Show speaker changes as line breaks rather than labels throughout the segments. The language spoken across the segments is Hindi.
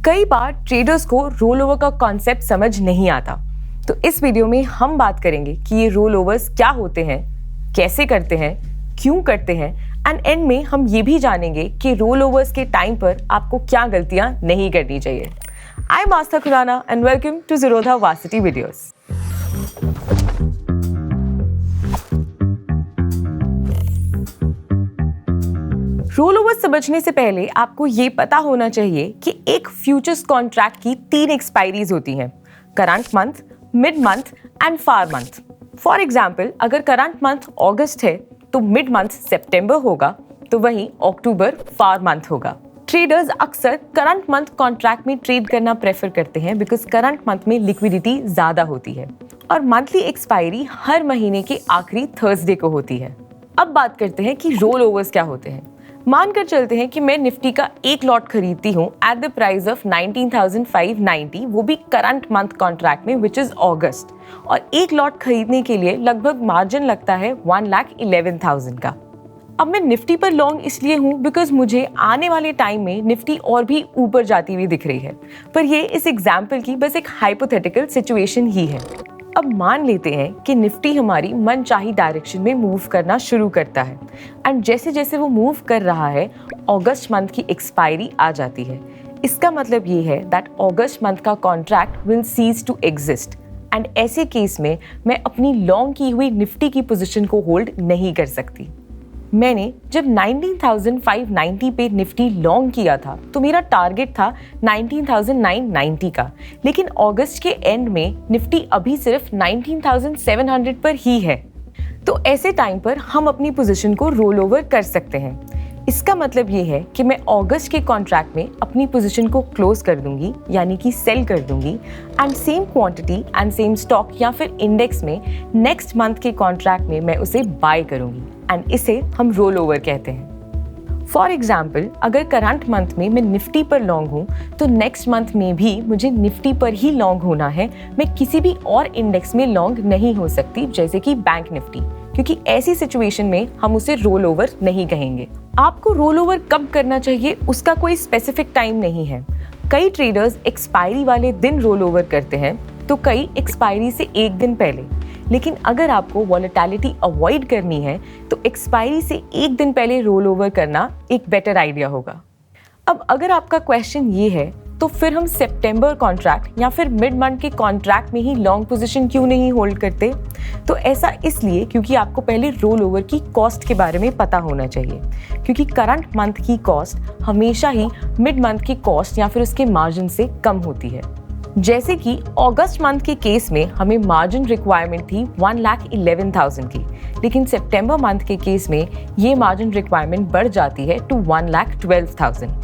कई बार ट्रेडर्स को रोल ओवर का कॉन्सेप्ट समझ नहीं आता, तो इस वीडियो में हम बात करेंगे कि ये रोल ओवर्स क्या होते हैं, कैसे करते हैं, क्यों करते हैं एंड एंड में हम ये भी जानेंगे कि रोल ओवर्स के टाइम पर आपको क्या गलतियां नहीं करनी चाहिए। I am Aastha Khurana and welcome to Zerodha Varsity videos. Roll over समझने से पहले आपको ये पता होना चाहिए कि एक फ्यूचर्स कॉन्ट्रैक्ट की 3 एक्सपायरीज होती हैं: current month, mid month and far month. For example, अगर करंट मंथ अगस्त है तो मिड मंथ सितंबर होगा, तो वहीं अक्टूबर फार मंथ होगा। ट्रेडर्स अक्सर करंट मंथ कॉन्ट्रैक्ट में ट्रेड करना प्रेफर करते हैं बिकॉज करंट मंथ में लिक्विडिटी ज्यादा होती है और मंथली एक्सपायरी हर महीने के आखिरी थर्सडे को होती है। अब बात करते हैं कि रोल ओवर्स क्या होते हैं। मानकर चलते हैं कि मैं निफ्टी का एक लॉट खरीदती हूँ एट द प्राइस ऑफ 19,590, वो भी करंट मंथ कॉन्ट्रैक्ट में विच इज अगस्त, और एक लॉट खरीदने के लिए लगभग मार्जिन लगता है 1,11,000 का। अब मैं निफ्टी पर लॉन्ग इसलिए हूँ बिकॉज मुझे आने वाले टाइम में निफ्टी और भी ऊपर जाती हुई दिख रही है, पर ये इस एग्जाम्पल की बस एक हाइपोथेटिकल सिचुएशन ही है। अब मान लेते हैं कि निफ्टी हमारी मनचाही डायरेक्शन में मूव करना शुरू करता है एंड जैसे जैसे वो मूव कर रहा है अगस्त मंथ की एक्सपायरी आ जाती है। इसका मतलब ये है दैट अगस्त मंथ का contract will cease to exist and ऐसे केस में मैं अपनी लॉन्ग की हुई निफ्टी की पोजीशन को होल्ड नहीं कर सकती। मैंने जब 19,590 पे निफ्टी लॉन्ग किया था तो मेरा टारगेट था 19,990 का, लेकिन अगस्त के एंड में निफ्टी अभी सिर्फ 19,700 पर ही है। तो ऐसे टाइम पर हम अपनी पोजीशन को रोल ओवर कर सकते हैं। इसका मतलब ये है कि मैं अगस्त के कॉन्ट्रैक्ट में अपनी पोजीशन को क्लोज कर दूंगी, यानी कि सेल कर दूंगी, and same quantity and same stock या फिर इंडेक्स में नेक्स्ट मंथ के कॉन्ट्रैक्ट में मैं उसे बाय करूंगी एंड इसे हम रोल ओवर कहते हैं। फॉर एग्जाम्पल, अगर करंट मंथ में मैं निफ्टी पर लॉन्ग हूँ तो नेक्स्ट मंथ में भी मुझे निफ्टी पर ही लॉन्ग होना है। मैं किसी भी और इंडेक्स में लॉन्ग नहीं हो सकती, जैसे कि बैंक निफ्टी, क्योंकि ऐसी सिचुएशन में हम उसे रोल ओवर नहीं कहेंगे। आपको रोल ओवर कब करना चाहिए उसका कोई स्पेसिफिक टाइम नहीं है। कई ट्रेडर्स एक्सपायरी वाले दिन रोल ओवर करते हैं तो कई एक्सपायरी से एक दिन पहले। लेकिन अगर आपको वॉलेटिलिटी अवॉइड करनी है तो एक्सपायरी से एक दिन पहले रोल ओवर करना एक बेटर आइडिया होगा। अब अगर आपका क्वेश्चन ये है तो फिर हम सितंबर कॉन्ट्रैक्ट या फिर मिड मंथ के कॉन्ट्रैक्ट में ही लॉन्ग पोजीशन क्यों नहीं होल्ड करते? तो ऐसा इसलिए क्योंकि आपको पहले रोल ओवर की कॉस्ट के बारे में पता होना चाहिए, क्योंकि करंट मंथ की कॉस्ट हमेशा ही मिड मंथ की कॉस्ट या फिर उसके मार्जिन से कम होती है। जैसे कि अगस्त मंथ के केस में हमें मार्जिन रिक्वायरमेंट थी 1,11,000 की, लेकिन सितंबर मंथ के केस में ये मार्जिन रिक्वायरमेंट बढ़ जाती है टू 1,12,000।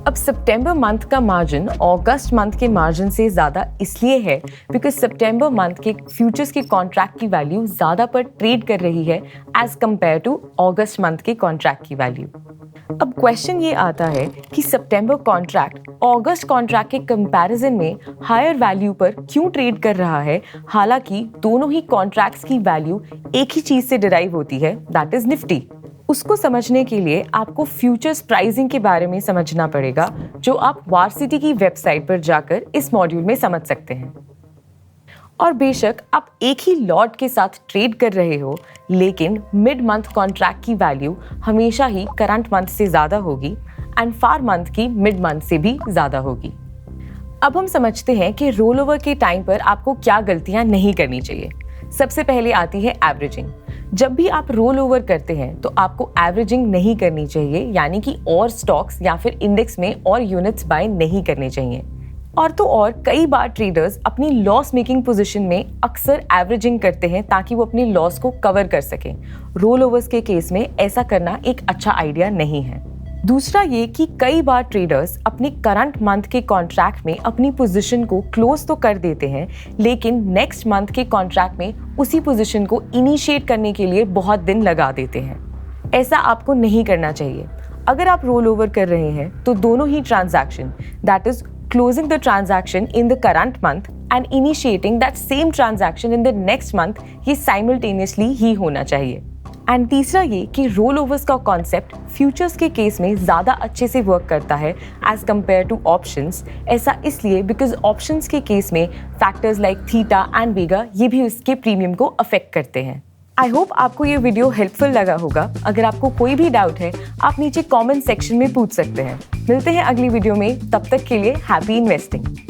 अब सितंबर मंथ का मार्जिन अगस्त मंथ के मार्जिन से ज़्यादा इसलिए है बिकॉज सितंबर मंथ के फ्यूचर्स के कॉन्ट्रैक्ट की वैल्यू ज़्यादा पर ट्रेड कर रही है एज कंपेयर टू अगस्त मंथ के कॉन्ट्रैक्ट की वैल्यू। अब क्वेश्चन ये आता है कि सितंबर कॉन्ट्रैक्ट अगस्त कॉन्ट्रैक्ट के कंपैरिजन में हायर वैल्यू पर क्यों ट्रेड कर रहा है, हालांकि दोनों ही कॉन्ट्रैक्ट्स की वैल्यू एक ही चीज़ से डिराइव होती है, दैट इज निफ्टी। उसको समझने के लिए आपको फ्यूचर्स प्राइसिंग के बारे में समझना पड़ेगा, जो आप वार्सिटी की वेबसाइट पर जाकर इस मॉड्यूल में समझ सकते हैं। और बेशक आप एक ही लॉट के साथ ट्रेड कर रहे हो, लेकिन मिड मंथ कॉन्ट्रैक्ट की वैल्यू हमेशा ही करंट मंथ से ज़्यादा होगी एंड फार मंथ की मिड मंथ से भी ज़्यादा होगी। अब हम समझते हैं कि रोल ओवर के टाइम पर आपको क्या गलतियां नहीं करनी चाहिए। सबसे पहले आती है एवरेजिंग। जब भी आप रोल ओवर करते हैं तो आपको एवरेजिंग नहीं करनी चाहिए, यानी कि और स्टॉक्स या फिर इंडेक्स में और यूनिट्स बाय नहीं करने चाहिए। और तो और कई बार ट्रेडर्स अपनी लॉस मेकिंग पोजीशन में अक्सर एवरेजिंग करते हैं ताकि वो अपनी लॉस को कवर कर सकें। रोल ओवर्स के केस में ऐसा करना एक अच्छा आइडिया नहीं है। दूसरा ये कि कई बार ट्रेडर्स अपने करंट मंथ के कॉन्ट्रैक्ट में अपनी पोजीशन को क्लोज तो कर देते हैं, लेकिन नेक्स्ट मंथ के कॉन्ट्रैक्ट में उसी पोजीशन को इनिशिएट करने के लिए बहुत दिन लगा देते हैं। ऐसा आपको नहीं करना चाहिए। अगर आप रोल ओवर कर रहे हैं तो दोनों ही transaction, that is closing the transaction in the current month and initiating that same transaction in the next month, ये simultaneously ही होना चाहिए। एंड तीसरा ये कि रोल ओवर्स का कॉन्सेप्ट फ्यूचर्स के केस में ज़्यादा अच्छे से वर्क करता है एज कम्पेयर टू ऑप्शंस। ऐसा इसलिए बिकॉज ऑप्शंस के केस में factors like theta and beta ये भी उसके प्रीमियम को अफेक्ट करते हैं। आई होप आपको ये वीडियो हेल्पफुल लगा होगा। अगर आपको कोई भी डाउट है आप नीचे कमेंट सेक्शन में पूछ सकते हैं। मिलते हैं अगली वीडियो में, तब तक के लिए हैप्पी इन्वेस्टिंग।